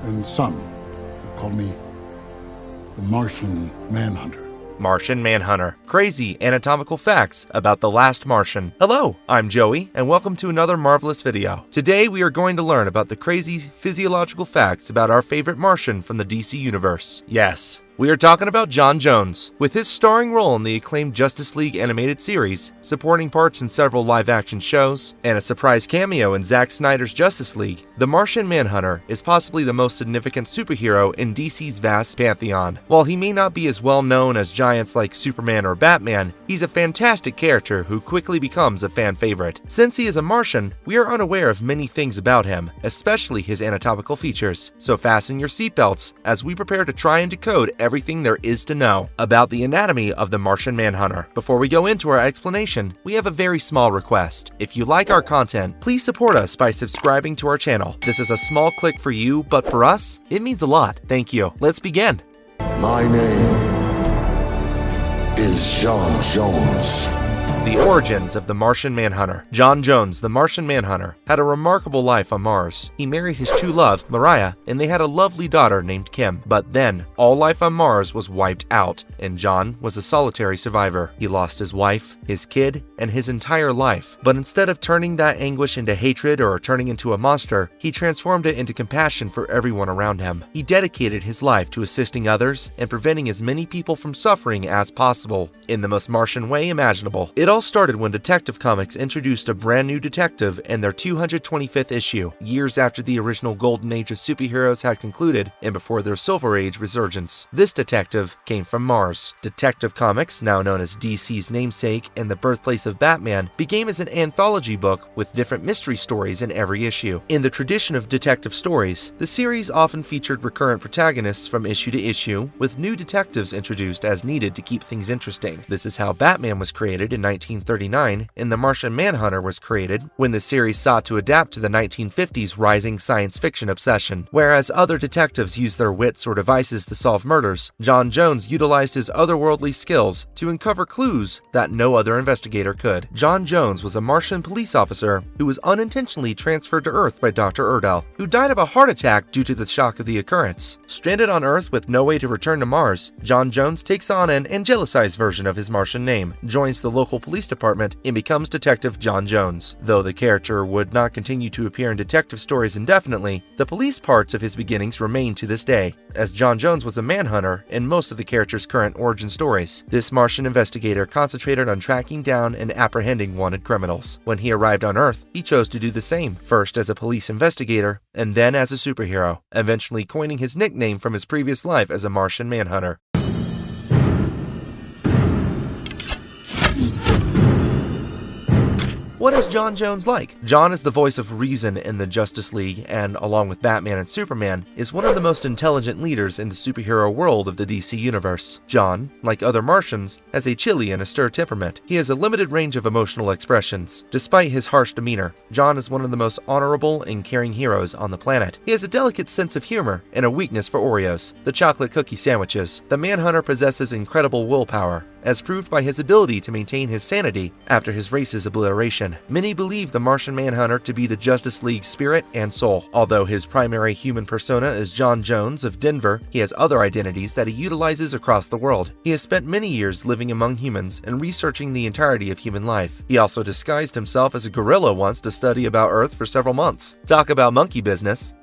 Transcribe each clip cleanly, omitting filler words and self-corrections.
and some have called me the Martian Manhunter. Martian Manhunter. Crazy anatomical facts about the last Martian. Hello, I'm Joey, and welcome to another marvelous video. Today we are going to learn about the crazy physiological facts about our favorite Martian from the DC universe. Yes, we are talking about Jon Jones. With his starring role in the acclaimed Justice League animated series, supporting parts in several live-action shows, and a surprise cameo in Zack Snyder's Justice League, the Martian Manhunter is possibly the most significant superhero in DC's vast pantheon. While he may not be as well known as giants like Superman or Batman, he's a fantastic character who quickly becomes a fan favorite. Since he is a Martian, we are unaware of many things about him, especially his anatomical features. So fasten your seatbelts as we prepare to try and decode everything there is to know about the anatomy of the Martian Manhunter. Before we go into our explanation, we have a very small request. If you like our content, please support us by subscribing to our channel. This is a small click for you, but for us, it means a lot. Thank you. Let's begin. My name is Jon Jones. The origins of the Martian Manhunter. Jon Jones, the Martian Manhunter, had a remarkable life on Mars. He married his true love, Mariah, and they had a lovely daughter named Kim. But then, all life on Mars was wiped out, and Jon was a solitary survivor. He lost his wife, his kid, and his entire life. But instead of turning that anguish into hatred or turning into a monster, he transformed it into compassion for everyone around him. He dedicated his life to assisting others and preventing as many people from suffering as possible, in the most Martian way imaginable. It all started when Detective Comics introduced a brand new detective in their 225th issue, years after the original Golden Age of superheroes had concluded and before their Silver Age resurgence. This detective came from Mars. Detective Comics, now known as DC's namesake and the birthplace of Batman, began as an anthology book with different mystery stories in every issue. In the tradition of detective stories, the series often featured recurrent protagonists from issue to issue, with new detectives introduced as needed to keep things interesting. This is how Batman was created in 1939, and The Martian Manhunter was created when the series sought to adapt to the 1950s rising science fiction obsession. Whereas other detectives used their wits or devices to solve murders, Jon Jones utilized his otherworldly skills to uncover clues that no other investigator could. Jon Jones was a Martian police officer who was unintentionally transferred to Earth by Dr. Erdel, who died of a heart attack due to the shock of the occurrence. Stranded on Earth with no way to return to Mars, Jon Jones takes on an angelicized version of his Martian name, joins the local police department, and becomes Detective Jon Jones. Though the character would not continue to appear in detective stories indefinitely, the police parts of his beginnings remain to this day, as Jon Jones was a manhunter in most of the character's current origin stories. This Martian investigator concentrated on tracking down and apprehending wanted criminals. When he arrived on Earth, he chose to do the same, first as a police investigator, and then as a superhero, eventually coining his nickname from his previous life as a Martian Manhunter. What is Jon Jones like? Jon is the voice of reason in the Justice League and, along with Batman and Superman, is one of the most intelligent leaders in the superhero world of the DC universe. Jon, like other Martians, has a chilly and austere temperament. He has a limited range of emotional expressions. Despite his harsh demeanor, Jon is one of the most honorable and caring heroes on the planet. He has a delicate sense of humor and a weakness for Oreos, the chocolate cookie sandwiches. The Manhunter possesses incredible willpower, as proved by his ability to maintain his sanity after his race's obliteration. Many believe the Martian Manhunter to be the Justice League's spirit and soul. Although his primary human persona is Jon Jones of Denver, he has other identities that he utilizes across the world. He has spent many years living among humans and researching the entirety of human life. He also disguised himself as a gorilla once to study about Earth for several months. Talk about monkey business.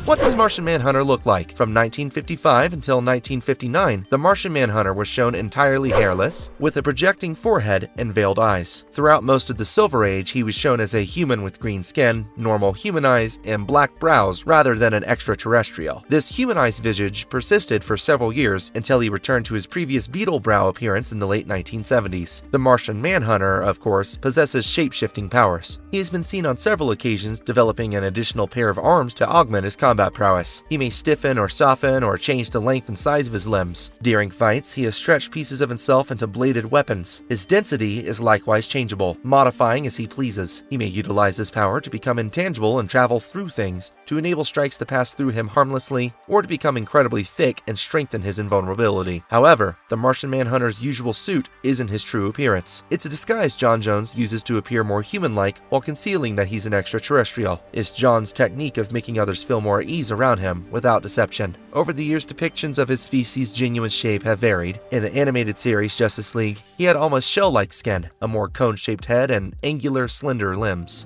What does Martian Manhunter look like? From 1955 until 1959, the Martian Manhunter was shown entirely hairless, with a projecting forehead and veiled eyes. Throughout most of the Silver Age, he was shown as a human with green skin, normal human eyes, and black brows rather than an extraterrestrial. This humanized visage persisted for several years until he returned to his previous beetle brow appearance in the late 1970s. The Martian Manhunter, of course, possesses shapeshifting powers. He has been seen on several occasions developing an additional pair of arms to augment his combat combat prowess. He may stiffen or soften or change the length and size of his limbs. During fights, he has stretched pieces of himself into bladed weapons. His density is likewise changeable, modifying as he pleases. He may utilize this power to become intangible and travel through things, to enable strikes to pass through him harmlessly, or to become incredibly thick and strengthen his invulnerability. However, the Martian Manhunter's usual suit isn't his true appearance. It's a disguise Jon Jones uses to appear more human-like while concealing that he's an extraterrestrial. It's Jon's technique of making others feel more at ease around him without deception. Over the years, depictions of his species' genuine shape have varied. In the animated series Justice League, he had almost shell-like skin, a more cone-shaped head, and angular, slender limbs.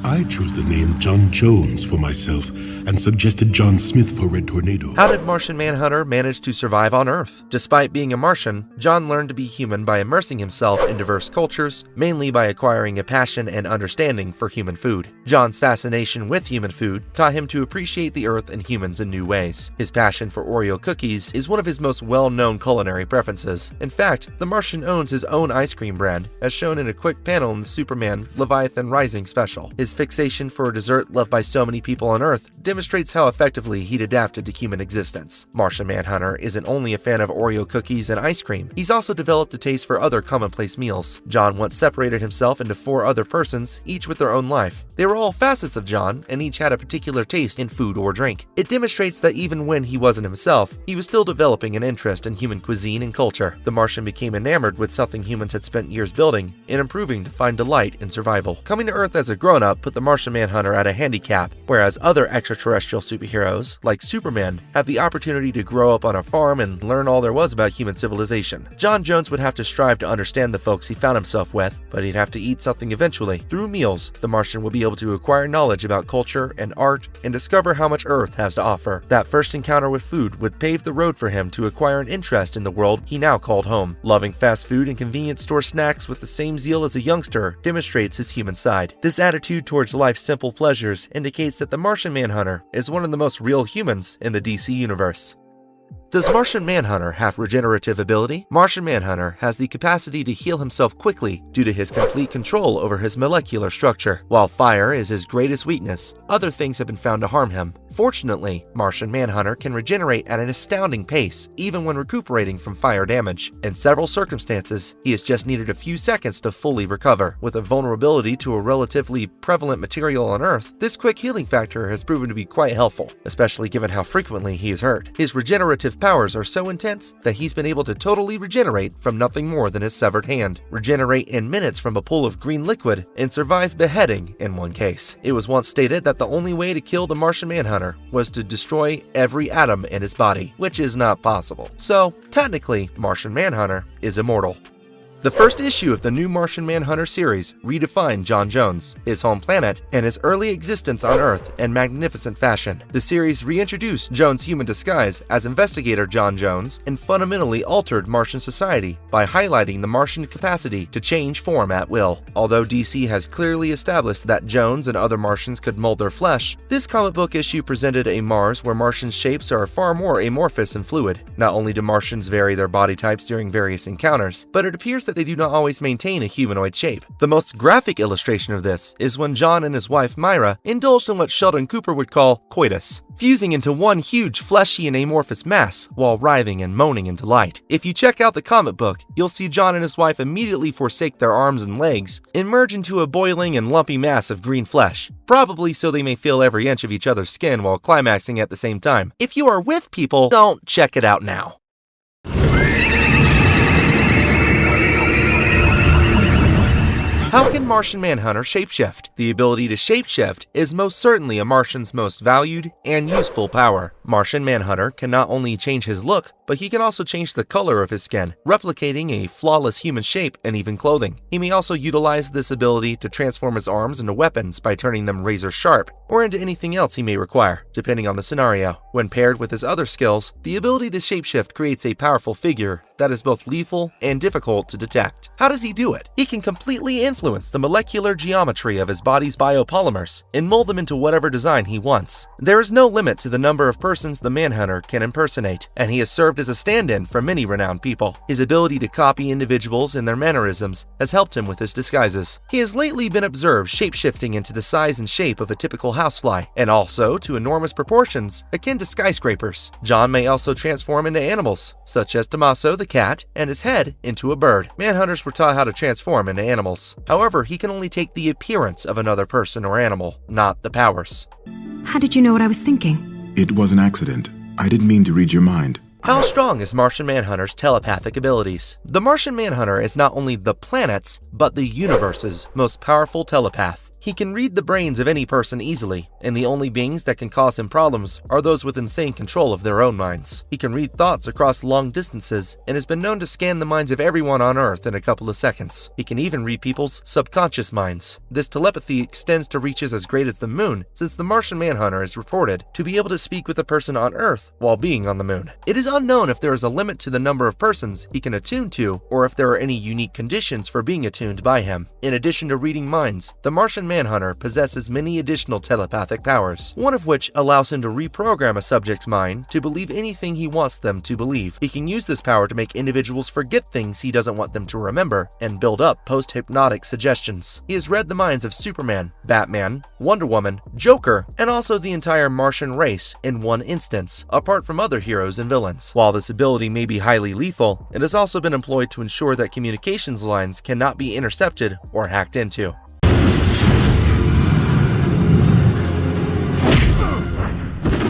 I chose the name Jon Jones for myself and suggested John Smith for Red Tornado. How did Martian Manhunter manage to survive on Earth? Despite being a Martian, Jon learned to be human by immersing himself in diverse cultures, mainly by acquiring a passion and understanding for human food. Jon's fascination with human food taught him to appreciate the Earth and humans in new ways. His passion for Oreo cookies is one of his most well-known culinary preferences. In fact, the Martian owns his own ice cream brand, as shown in a quick panel in the Superman Leviathan Rising special. His fixation for a dessert loved by so many people on Earth demonstrates how effectively he'd adapted to human existence. Martian Manhunter isn't only a fan of Oreo cookies and ice cream, he's also developed a taste for other commonplace meals. Jon once separated himself into 4 other persons, each with their own life. They were all facets of Jon, and each had a particular taste in food or drink. It demonstrates that even when he wasn't himself, he was still developing an interest in human cuisine and culture. The Martian became enamored with something humans had spent years building and improving to find delight in survival. Coming to Earth as a grown-up put the Martian Manhunter at a handicap, whereas other extraterrestrial superheroes, like Superman, had the opportunity to grow up on a farm and learn all there was about human civilization. Jon Jones would have to strive to understand the folks he found himself with, but he'd have to eat something eventually. Through meals, the Martian would be able to acquire knowledge about culture and art and discover how much Earth has to offer. That first encounter with food would pave the road for him to acquire an interest in the world he now called home. Loving fast food and convenience store snacks with the same zeal as a youngster demonstrates his human side. This attitude towards life's simple pleasures indicates that the Martian Manhunter is one of the most real humans in the DC universe. Does Martian Manhunter have regenerative ability? Martian Manhunter has the capacity to heal himself quickly due to his complete control over his molecular structure. While fire is his greatest weakness, other things have been found to harm him. Fortunately, Martian Manhunter can regenerate at an astounding pace, even when recuperating from fire damage. In several circumstances, he has just needed a few seconds to fully recover. With a vulnerability to a relatively prevalent material on Earth, this quick healing factor has proven to be quite helpful, especially given how frequently he is hurt. His regenerative powers are so intense that he's been able to totally regenerate from nothing more than his severed hand, regenerate in minutes from a pool of green liquid, and survive beheading in one case. It was once stated that the only way to kill the Martian Manhunter was to destroy every atom in his body, which is not possible. So, technically, Martian Manhunter is immortal. The first issue of the new Martian Manhunter series redefined Jon Jones, his home planet, and his early existence on Earth in magnificent fashion. The series reintroduced Jones' human disguise as investigator Jon Jones and fundamentally altered Martian society by highlighting the Martian capacity to change form at will. Although DC has clearly established that Jones and other Martians could mold their flesh, this comic book issue presented a Mars where Martians' shapes are far more amorphous and fluid. Not only do Martians vary their body types during various encounters, but it appears that they do not always maintain a humanoid shape. The most graphic illustration of this is when Jon and his wife Myra indulged in what Sheldon Cooper would call coitus, fusing into one huge fleshy and amorphous mass while writhing and moaning in delight. If you check out the comic book, you'll see Jon and his wife immediately forsake their arms and legs and merge into a boiling and lumpy mass of green flesh, probably so they may feel every inch of each other's skin while climaxing at the same time. If you are with people, don't check it out now. How can Martian Manhunter shapeshift? The ability to shapeshift is most certainly a Martian's most valued and useful power. Martian Manhunter can not only change his look, but he can also change the color of his skin, replicating a flawless human shape and even clothing. He may also utilize this ability to transform his arms into weapons by turning them razor sharp, or into anything else he may require, depending on the scenario. When paired with his other skills, the ability to shapeshift creates a powerful figure that is both lethal and difficult to detect. How does he do it? He can completely influence the molecular geometry of his body's biopolymers and mold them into whatever design he wants. There is no limit to the number of persons the Manhunter can impersonate, and he has served as a stand-in for many renowned people. His ability to copy individuals and their mannerisms has helped him with his disguises. He has lately been observed shapeshifting into the size and shape of a typical housefly, and also to enormous proportions akin to skyscrapers. Jon may also transform into animals, such as Tommaso the cat and his head into a bird. Manhunters were taught how to transform into animals. However, he can only take the appearance of another person or animal, not the powers. How did you know what I was thinking? It was an accident. I didn't mean to read your mind. How strong is Martian Manhunter's telepathic abilities? The Martian Manhunter is not only the planet's, but the universe's most powerful telepath. He can read the brains of any person easily, and the only beings that can cause him problems are those with insane control of their own minds. He can read thoughts across long distances and has been known to scan the minds of everyone on Earth in a couple of seconds. He can even read people's subconscious minds. This telepathy extends to reaches as great as the moon, since the Martian Manhunter is reported to be able to speak with a person on Earth while being on the moon. It is unknown if there is a limit to the number of persons he can attune to, or if there are any unique conditions for being attuned by him. In addition to reading minds, the Martian Manhunter possesses many additional telepathic powers, one of which allows him to reprogram a subject's mind to believe anything he wants them to believe. He can use this power to make individuals forget things he doesn't want them to remember and build up post-hypnotic suggestions. He has read the minds of Superman, Batman, Wonder Woman, Joker, and also the entire Martian race in one instance, apart from other heroes and villains. While this ability may be highly lethal, it has also been employed to ensure that communications lines cannot be intercepted or hacked into.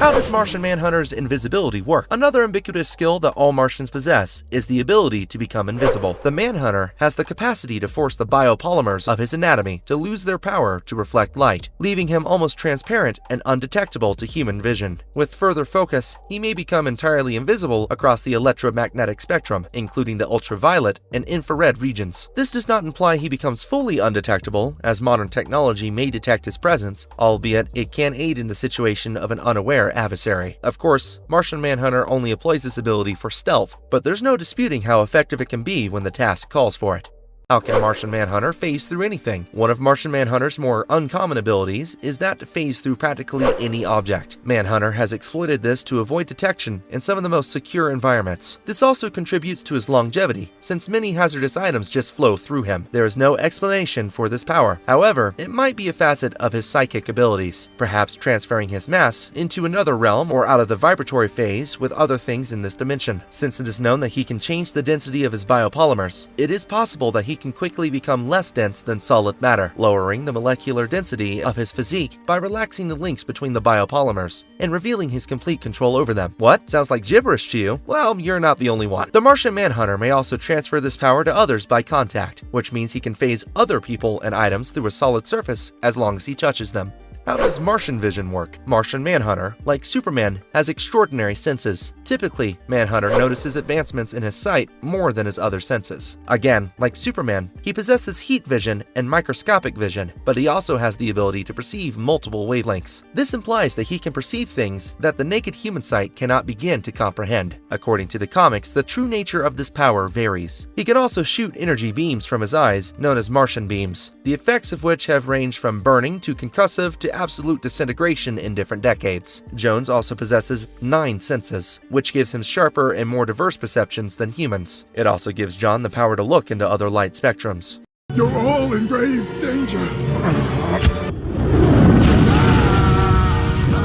How does Martian Manhunter's invisibility work? Another ubiquitous skill that all Martians possess is the ability to become invisible. The Manhunter has the capacity to force the biopolymers of his anatomy to lose their power to reflect light, leaving him almost transparent and undetectable to human vision. With further focus, he may become entirely invisible across the electromagnetic spectrum, including the ultraviolet and infrared regions. This does not imply he becomes fully undetectable, as modern technology may detect his presence, albeit it can aid in the situation of an unaware adversary. Of course, Martian Manhunter only employs this ability for stealth, but there's no disputing how effective it can be when the task calls for it. How can Martian Manhunter phase through anything? One of Martian Manhunter's more uncommon abilities is that to phase through practically any object. Manhunter has exploited this to avoid detection in some of the most secure environments. This also contributes to his longevity, since many hazardous items just flow through him. There is no explanation for this power. However, it might be a facet of his psychic abilities, perhaps transferring his mass into another realm or out of the vibratory phase with other things in this dimension. Since it is known that he can change the density of his biopolymers, it is possible that he can quickly become less dense than solid matter, lowering the molecular density of his physique by relaxing the links between the biopolymers and revealing his complete control over them. What? Sounds like gibberish to you? Well, you're not the only one. The Martian Manhunter may also transfer this power to others by contact, which means he can phase other people and items through a solid surface as long as he touches them. How does Martian vision work? Martian Manhunter, like Superman, has extraordinary senses. Typically, Manhunter notices advancements in his sight more than his other senses. Again, like Superman, he possesses heat vision and microscopic vision, but he also has the ability to perceive multiple wavelengths. This implies that he can perceive things that the naked human sight cannot begin to comprehend. According to the comics, the true nature of this power varies. He can also shoot energy beams from his eyes, known as Martian beams, the effects of which have ranged from burning to concussive to absolute disintegration in different decades. Jones also possesses 9 senses, which gives him sharper and more diverse perceptions than humans. It also gives Jon the power to look into other light spectrums. You're all in grave danger.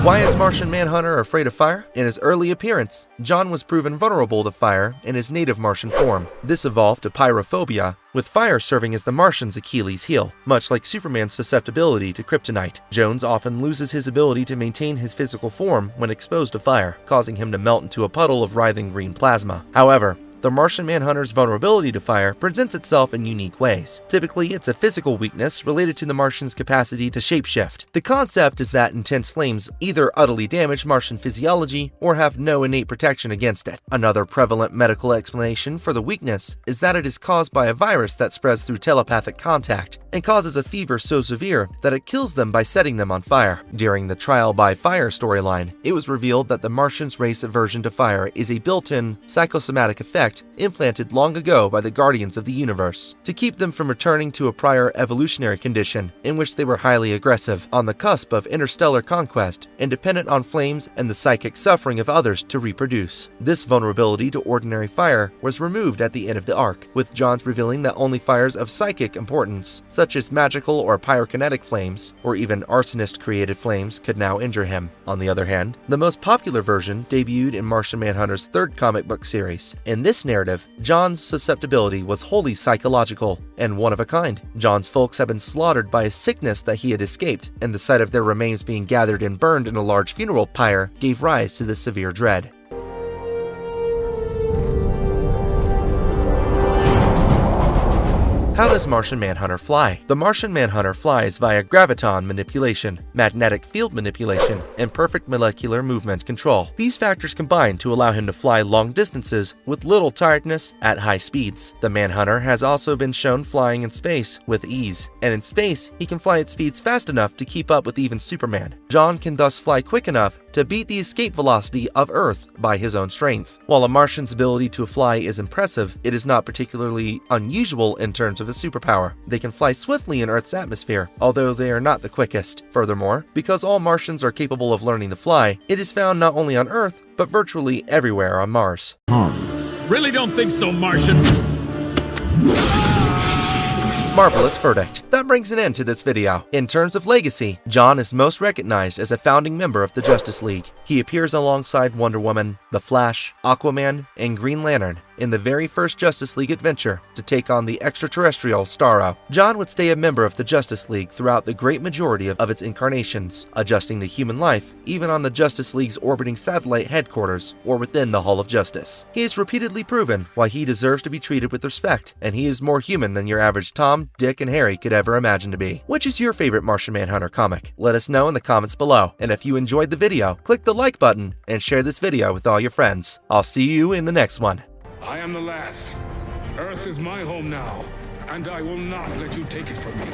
Why is Martian Manhunter afraid of fire? In his early appearance, Jon was proven vulnerable to fire in his native Martian form. This evolved to pyrophobia, with fire serving as the Martian's Achilles heel, much like Superman's susceptibility to kryptonite. Jones often loses his ability to maintain his physical form when exposed to fire, causing him to melt into a puddle of writhing green plasma. However, the Martian Manhunter's vulnerability to fire presents itself in unique ways. Typically, it's a physical weakness related to the Martian's capacity to shapeshift. The concept is that intense flames either utterly damage Martian physiology or have no innate protection against it. Another prevalent medical explanation for the weakness is that it is caused by a virus that spreads through telepathic contact and causes a fever so severe that it kills them by setting them on fire. During the Trial by Fire storyline, it was revealed that the Martian's race aversion to fire is a built-in psychosomatic effect effect implanted long ago by the Guardians of the Universe, to keep them from returning to a prior evolutionary condition in which they were highly aggressive, on the cusp of interstellar conquest, and dependent on flames and the psychic suffering of others to reproduce. This vulnerability to ordinary fire was removed at the end of the arc, with Jon's revealing that only fires of psychic importance, such as magical or pyrokinetic flames, or even arsonist-created flames, could now injure him. On the other hand, the most popular version debuted in Martian Manhunter's third comic book series. In this narrative, Jon's susceptibility was wholly psychological and one of a kind. Jon's folks had been slaughtered by a sickness that he had escaped, and the sight of their remains being gathered and burned in a large funeral pyre gave rise to this severe dread. How does Martian Manhunter fly? The Martian Manhunter flies via graviton manipulation, magnetic field manipulation, and perfect molecular movement control. These factors combine to allow him to fly long distances with little tiredness at high speeds. The Manhunter has also been shown flying in space with ease, and in space, he can fly at speeds fast enough to keep up with even Superman. Jon can thus fly quick enough to beat the escape velocity of Earth by his own strength. While a Martian's ability to fly is impressive, it is not particularly unusual in terms of a superpower. They can fly swiftly in Earth's atmosphere, although they are not the quickest. Furthermore, because all Martians are capable of learning to fly, it is found not only on Earth, but virtually everywhere on Mars. Really don't think so, Martian. Marvelous verdict. That brings an end to this video. In terms of legacy, Jon is most recognized as a founding member of the Justice League. He appears alongside Wonder Woman, The Flash, Aquaman, and Green Lantern in the very first Justice League adventure to take on the extraterrestrial Starro. Jon would stay a member of the Justice League throughout the great majority of its incarnations, adjusting to human life even on the Justice League's orbiting satellite headquarters or within the Hall of Justice. He has repeatedly proven why he deserves to be treated with respect, and he is more human than your average Tom, Dick, and Harry could ever imagine to be. Which is your favorite Martian Manhunter comic? Let us know in the comments below, and if you enjoyed the video, click the like button and share this video with all your friends. I'll see you in the next one. I am the last. Earth is my home now, and I will not let you take it from me.